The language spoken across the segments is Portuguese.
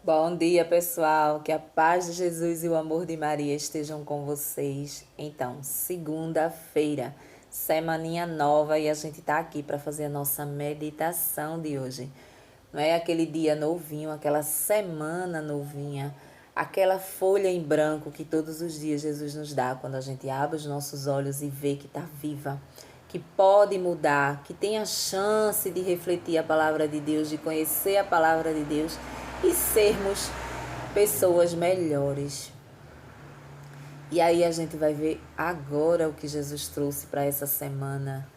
Bom dia, pessoal. Que a paz de Jesus e o amor de Maria estejam com vocês. Então, segunda-feira, semaninha nova e a gente tá aqui para fazer a nossa meditação de hoje. Não é aquele dia novinho, aquela semana novinha, aquela folha em branco que todos os dias Jesus nos dá quando a gente abre os nossos olhos e vê que tá viva, que pode mudar, que tem a chance de refletir a palavra de Deus, de conhecer a palavra de Deus e sermos pessoas melhores. E aí a gente vai ver agora o que Jesus trouxe para essa semana,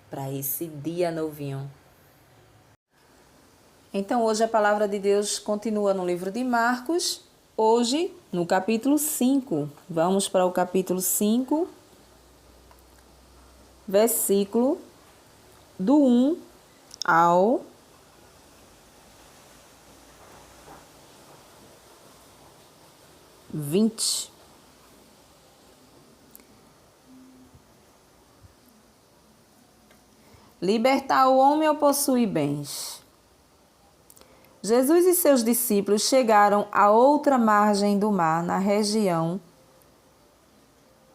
para esse dia novinho. Então hoje a palavra de Deus continua no livro de Marcos, hoje no capítulo 5. Vamos para o capítulo 5, versículo do 1 ao 20. Libertar o homem ou possuir bens? Jesus e seus discípulos chegaram à outra margem do mar, na região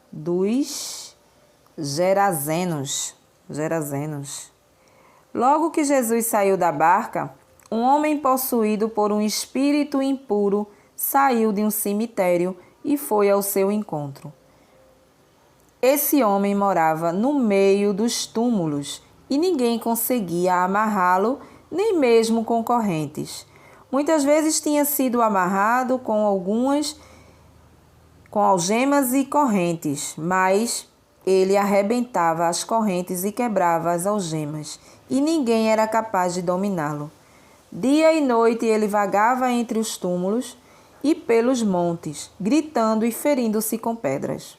dos Gerazenos. Logo que Jesus saiu da barca, um homem possuído por um espírito impuro saiu de um cemitério e foi ao seu encontro. Esse homem morava no meio dos túmulos e ninguém conseguia amarrá-lo, nem mesmo com correntes. Muitas vezes tinha sido amarrado com algemas e correntes, mas ele arrebentava as correntes e quebrava as algemas, e ninguém era capaz de dominá-lo. Dia e noite ele vagava entre os túmulos e pelos montes, gritando e ferindo-se com pedras.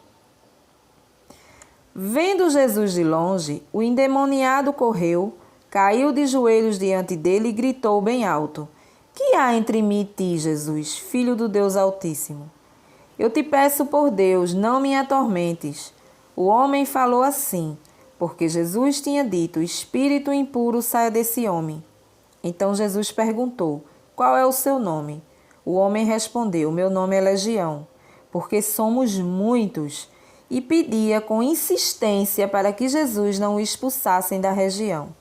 Vendo Jesus de longe, o endemoniado correu, caiu de joelhos diante dele e gritou bem alto: Que há entre mim e ti, Jesus, Filho do Deus Altíssimo? Eu te peço por Deus, não me atormentes. O homem falou assim, porque Jesus tinha dito: Espírito impuro, saia desse homem. Então Jesus perguntou: Qual é o seu nome? O homem respondeu: Meu nome é Legião, porque somos muitos, e pedia com insistência para que Jesus não o expulsassem da região.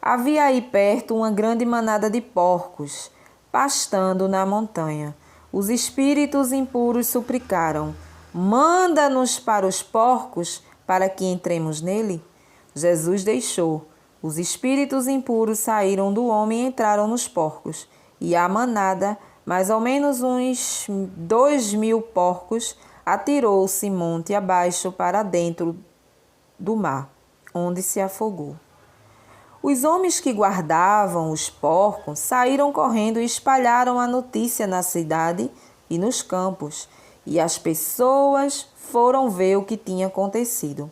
Havia aí perto uma grande manada de porcos, pastando na montanha. Os espíritos impuros suplicaram: Manda-nos para os porcos, para que entremos nele. Jesus deixou. Os espíritos impuros saíram do homem e entraram nos porcos. E a manada, mais ou menos uns 2.000 porcos, atirou-se monte abaixo para dentro do mar, onde se afogou. Os homens que guardavam os porcos saíram correndo e espalharam a notícia na cidade e nos campos, e as pessoas foram ver o que tinha acontecido.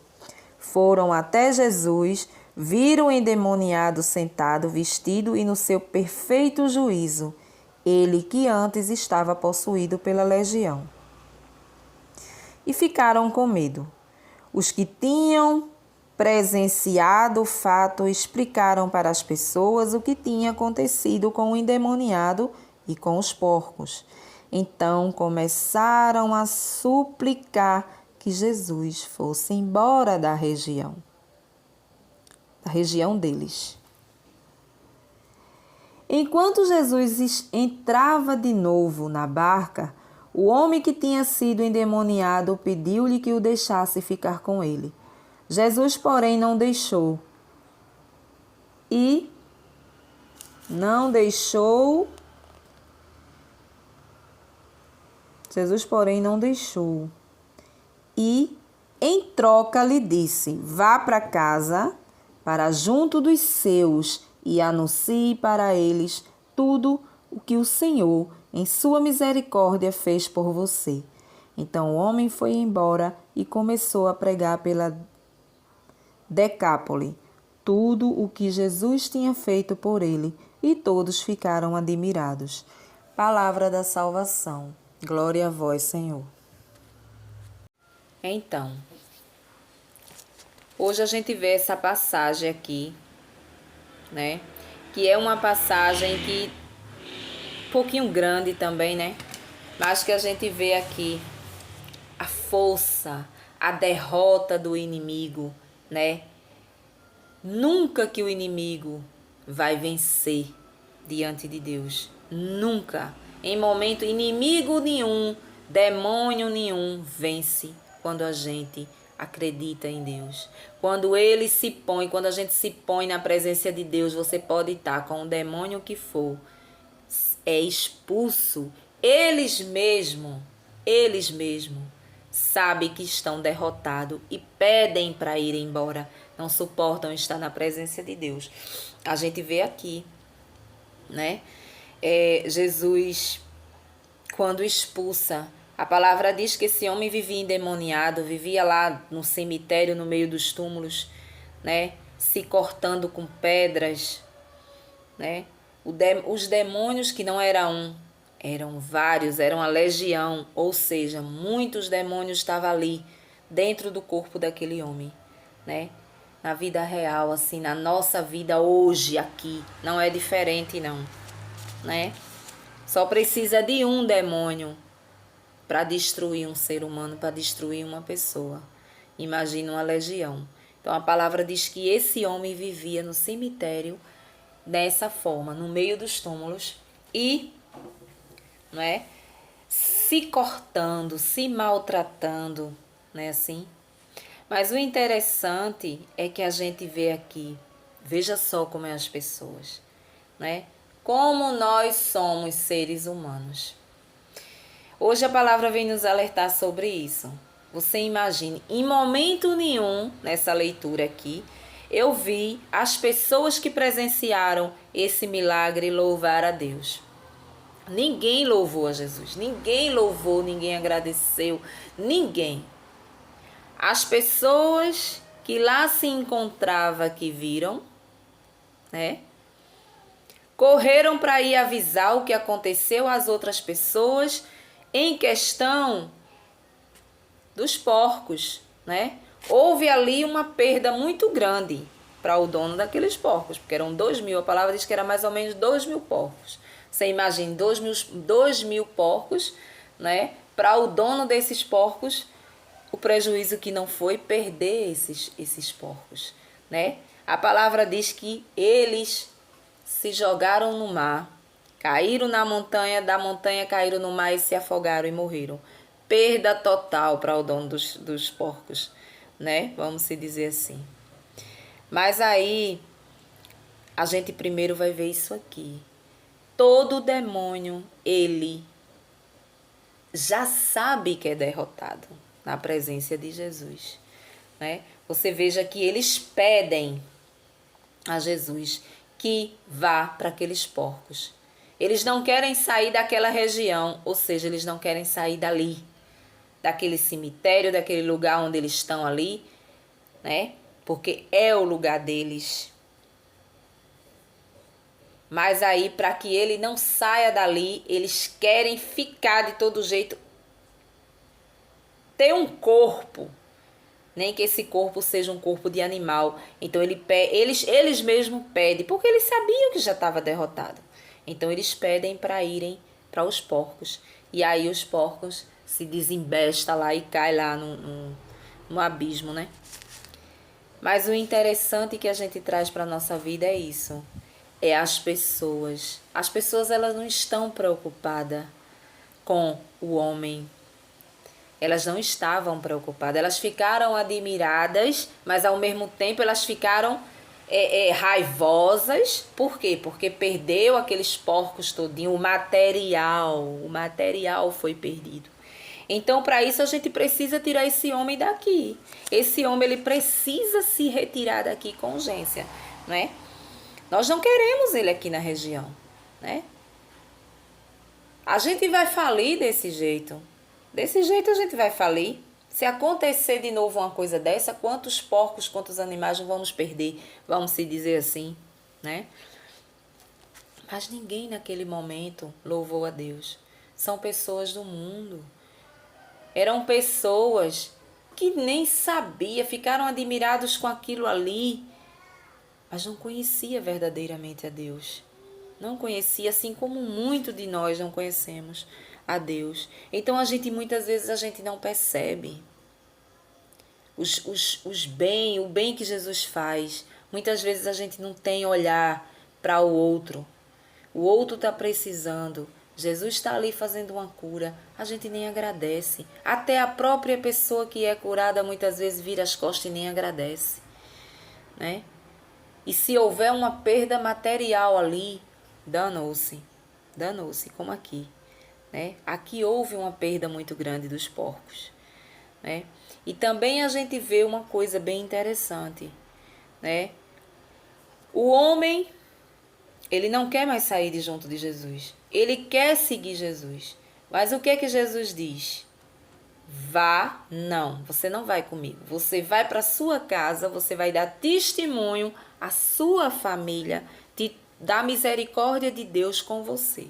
Foram até Jesus, viram o endemoniado sentado, vestido e no seu perfeito juízo, ele que antes estava possuído pela legião. E ficaram com medo. Os que tinham presenciado o fato explicaram para as pessoas o que tinha acontecido com o endemoniado e com os porcos. Então começaram a suplicar que Jesus fosse embora da região deles. Enquanto Jesus entrava de novo na barca, o homem que tinha sido endemoniado pediu-lhe que o deixasse ficar com ele. Jesus, porém, não deixou. E, em troca, lhe disse: Vá para casa, para junto dos seus, e anuncie para eles tudo o que o Senhor, em sua misericórdia, fez por você. Então o homem foi embora e começou a pregar pela Decápole tudo o que Jesus tinha feito por ele, e todos ficaram admirados. Palavra da salvação. Glória a vós, Senhor. Então, hoje a gente vê essa passagem aqui, né? Que é uma passagem que pouquinho grande também, né? Mas que a gente vê aqui a força, a derrota do inimigo, né? Nunca que o inimigo vai vencer diante de Deus. Nunca. Em momento, inimigo nenhum, demônio nenhum vence quando a gente acredita em Deus. Quando ele se põe, quando a gente se põe na presença de Deus, você pode estar com o demônio que for, é expulso. Eles mesmo sabem que estão derrotados e pedem para ir embora. Não suportam estar na presença de Deus. A gente vê aqui, né? Jesus, quando expulsa, a palavra diz que esse homem vivia endemoniado, vivia lá no cemitério, no meio dos túmulos, né? Se cortando com pedras, né? Os demônios, que não era um, eram vários, eram a legião, ou seja, muitos demônios estavam ali dentro do corpo daquele homem, né? Na vida real, assim, na nossa vida hoje aqui, não é diferente não, né? Só precisa de um demônio para destruir um ser humano, para destruir uma pessoa. Imagina uma legião. Então a palavra diz que esse homem vivia no cemitério dessa forma, no meio dos túmulos e, não é, se cortando, se maltratando, né, assim. Mas o interessante é que a gente vê aqui, veja só como é as pessoas, né? Como nós somos seres humanos. Hoje a palavra vem nos alertar sobre isso. Você imagine, em momento nenhum nessa leitura aqui, eu vi as pessoas que presenciaram esse milagre louvar a Deus. Ninguém louvou a Jesus, ninguém louvou, ninguém agradeceu, ninguém. As pessoas que lá se encontravam, que viram, né? Correram para ir avisar o que aconteceu às outras pessoas em questão dos porcos, né? Houve ali uma perda muito grande para o dono daqueles porcos, porque eram 2.000, a palavra diz que era mais ou menos 2.000 porcos. Você imagina 2.000 porcos, né? Para o dono desses porcos, o prejuízo que não foi perder esses porcos, né? A palavra diz que eles se jogaram no mar, caíram na montanha, da montanha caíram no mar e se afogaram e morreram. Perda total para o dono dos porcos, né? Vamos se dizer assim. Mas aí, a gente primeiro vai ver isso aqui. Todo demônio, ele já sabe que é derrotado na presença de Jesus, né? Você veja que eles pedem a Jesus que vá para aqueles porcos. Eles não querem sair daquela região, ou seja, eles não querem sair dali, daquele cemitério, daquele lugar onde eles estão ali, né? Porque é o lugar deles. Mas aí, para que ele não saia dali, eles querem ficar de todo jeito, ter um corpo, nem que esse corpo seja um corpo de animal. Então eles mesmos pedem, porque eles sabiam que já estava derrotado. Então eles pedem para irem para os porcos. E aí os porcos se desembestam lá e caem lá no abismo, né? Mas o interessante que a gente traz para a nossa vida é isso. É as pessoas. As pessoas, elas não estão preocupadas com o homem. Elas não estavam preocupadas. Elas ficaram admiradas, mas ao mesmo tempo elas ficaram raivosas. Por quê? Porque perdeu aqueles porcos todinho, o material foi perdido. Então, para isso, a gente precisa tirar esse homem daqui. Esse homem, ele precisa se retirar daqui com urgência, né? Nós não queremos ele aqui na região, né? A gente vai falir desse jeito. Desse jeito a gente vai falir. Se acontecer de novo uma coisa dessa, quantos porcos, quantos animais não vamos perder? Vamos se dizer assim, né? Mas ninguém naquele momento louvou a Deus. São pessoas do mundo. Eram pessoas que nem sabia, ficaram admirados com aquilo ali, mas não conhecia verdadeiramente a Deus. Não conhecia, assim como muito de nós não conhecemos a Deus. Então muitas vezes a gente não percebe o bem que Jesus faz. Muitas vezes a gente não tem olhar para o outro. O outro está precisando. Jesus está ali fazendo uma cura. A gente nem agradece. Até a própria pessoa que é curada muitas vezes vira as costas e nem agradece, né? E se houver uma perda material ali, danou-se. Danou-se, como aqui, né? Aqui houve uma perda muito grande dos porcos, né? E também a gente vê uma coisa bem interessante, né? O homem, ele não quer mais sair de junto de Jesus. Ele quer seguir Jesus. Mas o que é que Jesus diz? Vá, não, você não vai comigo. Você vai para sua casa, você vai dar testemunho à sua família da misericórdia de Deus com você.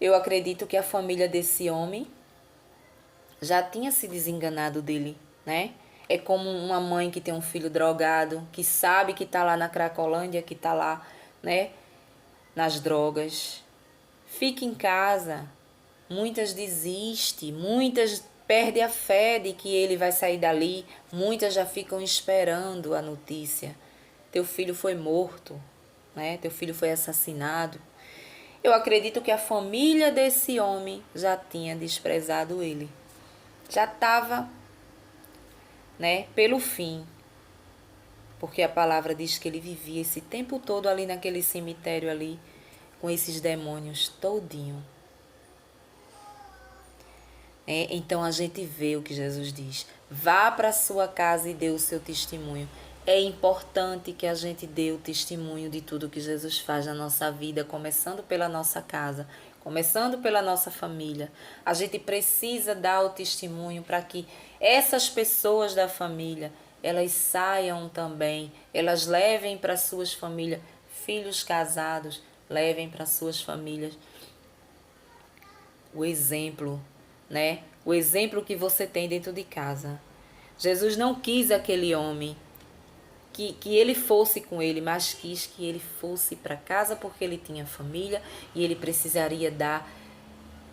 Eu acredito que a família desse homem já tinha se desenganado dele, né? É como uma mãe que tem um filho drogado, que sabe que tá lá na Cracolândia, que tá lá, né, nas drogas. Fica em casa. Muitas desistem, muitas perdem a fé de que ele vai sair dali, muitas já ficam esperando a notícia. Teu filho foi morto, né? Teu filho foi assassinado. Eu acredito que a família desse homem já tinha desprezado ele. Já estava, né, pelo fim. Porque a palavra diz que ele vivia esse tempo todo ali naquele cemitério ali, com esses demônios todinho. Então a gente vê o que Jesus diz. Vá para a sua casa e dê o seu testemunho. É importante que a gente dê o testemunho de tudo que Jesus faz na nossa vida, começando pela nossa casa, começando pela nossa família. A gente precisa dar o testemunho para que essas pessoas da família, elas saiam também, elas levem para suas famílias, filhos casados, levem para suas famílias o exemplo, né? O exemplo que você tem dentro de casa. Jesus não quis aquele homem que ele fosse com ele, mas quis que ele fosse para casa porque ele tinha família e ele precisaria dar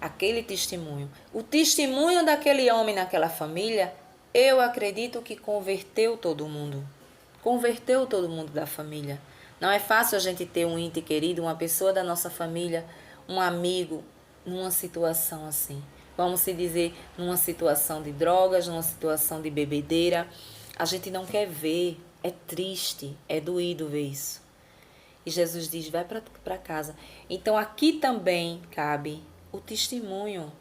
aquele testemunho. O testemunho daquele homem naquela família, eu acredito que converteu todo mundo. Converteu todo mundo da família. Não é fácil a gente ter um ente querido, uma pessoa da nossa família, um amigo, numa situação assim. Vamos se dizer, numa situação de drogas, numa situação de bebedeira. A gente não quer ver, é triste, é doído ver isso. E Jesus diz, vai para casa. Então aqui também cabe o testemunho.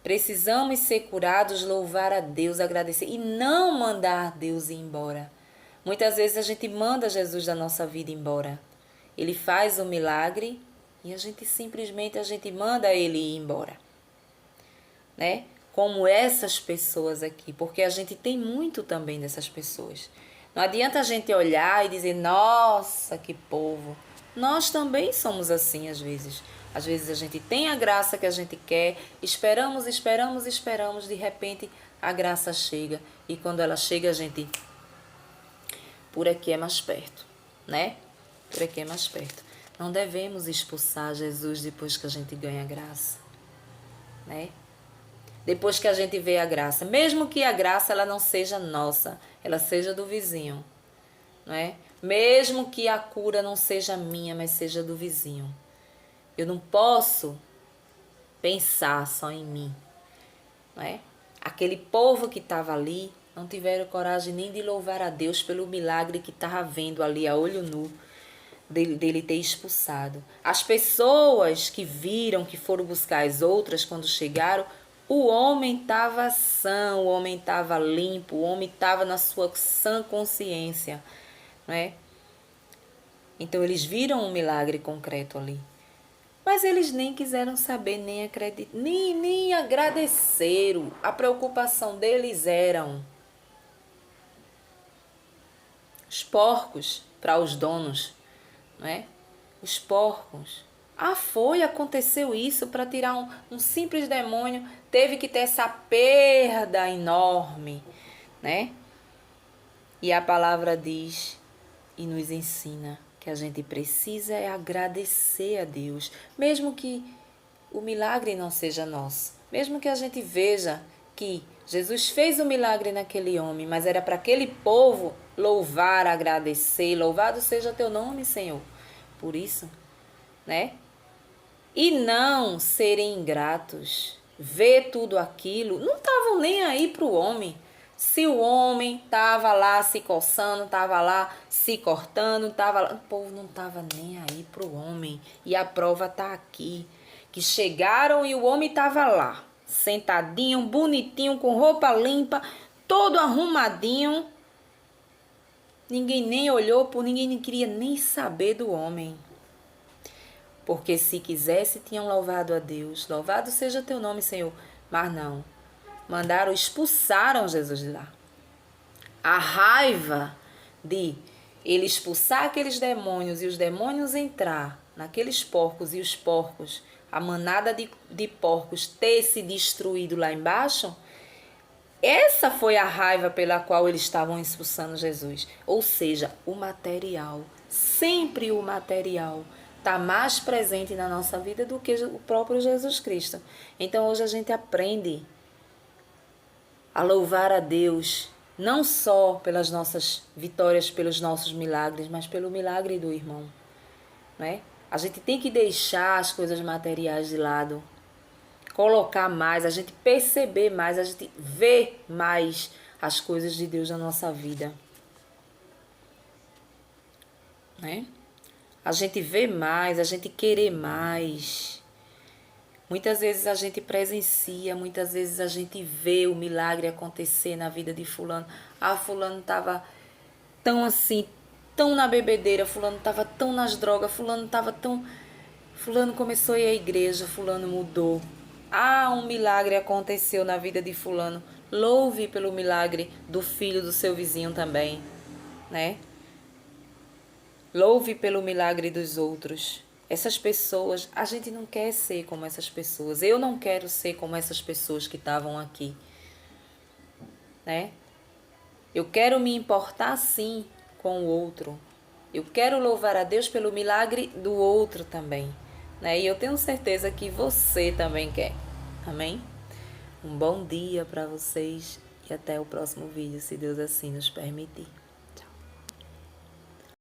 Precisamos ser curados, louvar a Deus, agradecer e não mandar Deus ir embora. Muitas vezes a gente manda Jesus da nossa vida embora. Ele faz o milagre e a gente simplesmente manda ele ir embora, né? Como essas pessoas aqui, porque a gente tem muito também dessas pessoas. Não adianta a gente olhar e dizer, nossa, que povo. Nós também somos assim às vezes. Às vezes a gente tem a graça que a gente quer, esperamos, de repente a graça chega. E quando ela chega, a gente, por aqui é mais perto, né? Por aqui é mais perto. Não devemos expulsar Jesus depois que a gente ganha a graça, né? Depois que a gente vê a graça, mesmo que a graça ela não seja nossa, ela seja do vizinho, não é? Mesmo que a cura não seja minha, mas seja do vizinho. Eu não posso pensar só em mim, não é? Aquele povo que estava ali não tiveram coragem nem de louvar a Deus pelo milagre que estava vendo ali a olho nu dele ter expulsado. As pessoas que viram, que foram buscar as outras quando chegaram, o homem estava são, o homem estava limpo, o homem estava na sua sã consciência, né? Então eles viram um milagre concreto ali. Mas eles nem quiseram saber, nem acreditar, nem agradeceram. A preocupação deles eram os porcos para os donos, né? Os porcos. Aconteceu isso para tirar um simples demônio, teve que ter essa perda enorme, né? E a palavra diz e nos ensina que a gente precisa é agradecer a Deus, mesmo que o milagre não seja nosso, mesmo que a gente veja que Jesus fez o milagre naquele homem, mas era para aquele povo louvar, agradecer, louvado seja teu nome, Senhor. Por isso, né? E não serem ingratos, ver tudo aquilo, não estavam nem aí para o homem. Se o homem estava lá se coçando, estava lá se cortando, estava lá, o povo não estava nem aí para o homem. E a prova está aqui, que chegaram e o homem estava lá, sentadinho, bonitinho, com roupa limpa, todo arrumadinho. Ninguém nem olhou, por ninguém nem queria nem saber do homem. Porque se quisesse, tinham louvado a Deus. Louvado seja teu nome, Senhor. Mas não. Mandaram, expulsaram Jesus de lá. A raiva de ele expulsar aqueles demônios e os demônios entrar naqueles porcos e os porcos, a manada de porcos ter se destruído lá embaixo, essa foi a raiva pela qual eles estavam expulsando Jesus. Ou seja, o material, sempre o material, está mais presente na nossa vida do que o próprio Jesus Cristo. Então hoje a gente aprende a louvar a Deus, não só pelas nossas vitórias, pelos nossos milagres, mas pelo milagre do irmão, né? A gente tem que deixar as coisas materiais de lado, colocar mais, a gente perceber mais, a gente ver mais as coisas de Deus na nossa vida, né? A gente vê mais, a gente querer mais. Muitas vezes a gente presencia, muitas vezes a gente vê o milagre acontecer na vida de fulano. Ah, fulano estava tão assim, tão na bebedeira, fulano estava tão nas drogas, fulano estava tão... Fulano começou a ir à igreja, fulano mudou. Ah, um milagre aconteceu na vida de fulano. Louve pelo milagre do filho do seu vizinho também, né? Louve pelo milagre dos outros. Essas pessoas, a gente não quer ser como essas pessoas. Eu não quero ser como essas pessoas que estavam aqui, né? Eu quero me importar sim com o outro. Eu quero louvar a Deus pelo milagre do outro também, né? E eu tenho certeza que você também quer. Amém? Um bom dia para vocês e até o próximo vídeo, se Deus assim nos permitir.